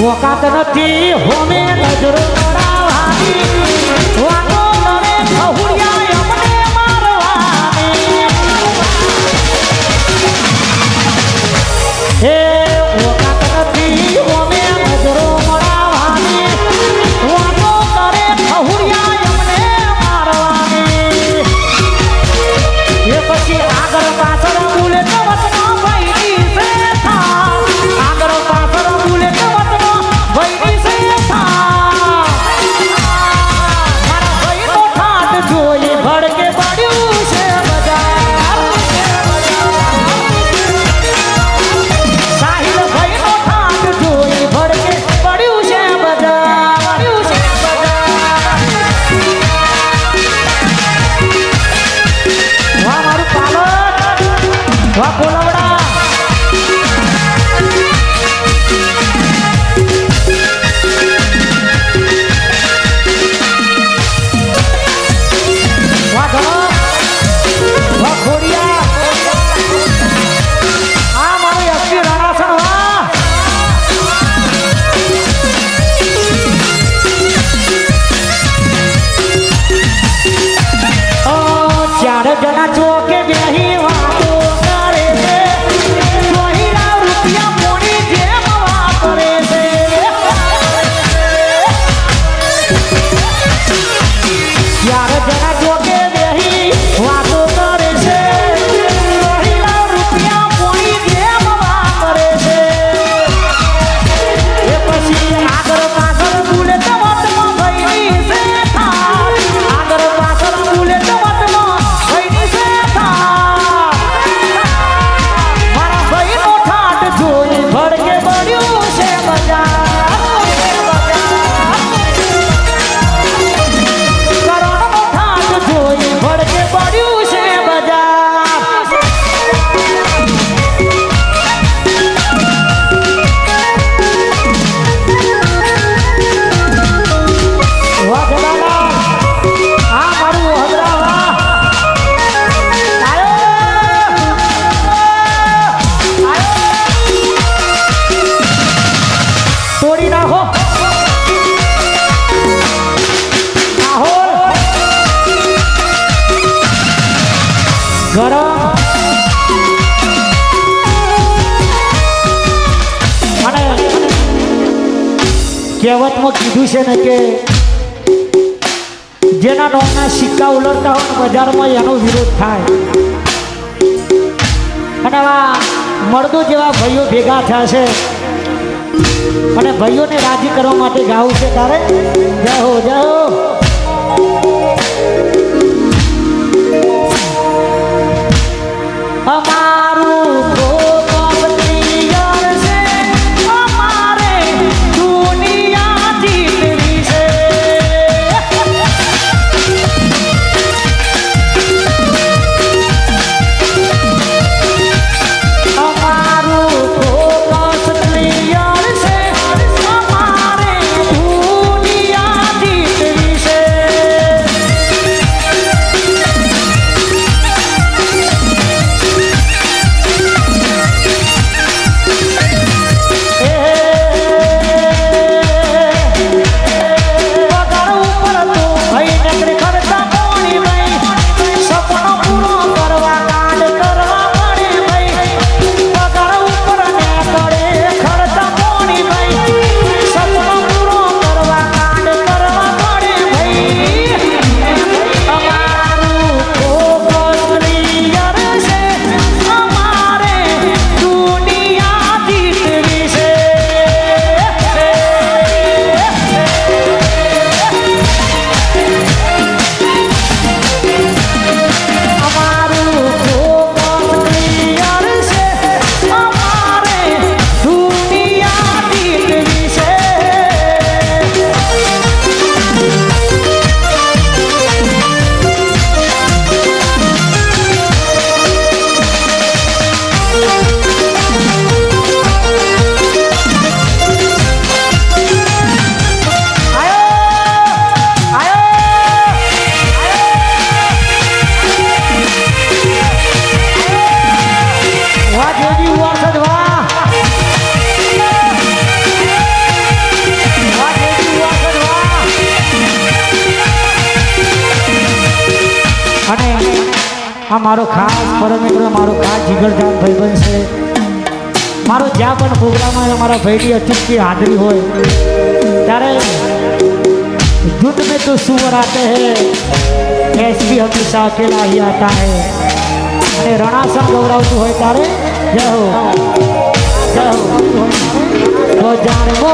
વખત નથી હોમે નજરો ચડાવવાની વાતો કરે ખહુડિયા અમને મારવાની હે વખત નથી હોમે નજરો ચડાવવાની વાતો કરે ખહુડિયા અમને મારવાની એ પછી આગળ પાછળ બોલે તો વતનો ભાઈ છે થા આગળ પાછળ બોલે તો વતનો ભાઈ છે થા કહેવતમાં કીધું છે ને કે જેના નોમના સિક્કા ઉલટતા હોય ને બજારમાં એનો વિરોધ થાય. અને આવા મળદો જેવા ભાઈઓ ભેગા થયા છે અને ભાઈઓને રાજી કરવા માટે ગાવું છે તારે. જય હો જય હો. અમારું પ્રોગ્રામ તૈયાર છે, અમારે દુનિયા જીતવી છે. અમારું પ્રોગ્રામ તૈયાર છે, અમારે દુનિયા જીતવી છે. આ મારો ખાસ પરમ મિત્ર, મારો ખાસ જીગરજાન ભાઈબંધ છે. મારો જ્યાં પણ પ્રોગ્રામમાં અમારા ભાઈની અચૂકથી હાજરી હોય ત્યારે झुंड में तो सुअर आते हैं, एसपी हमेशा अकेला ही आता है. અને રણાસણ ગૌરાવતું હોય ત્યારે જય હો જય હો. તો જાણવો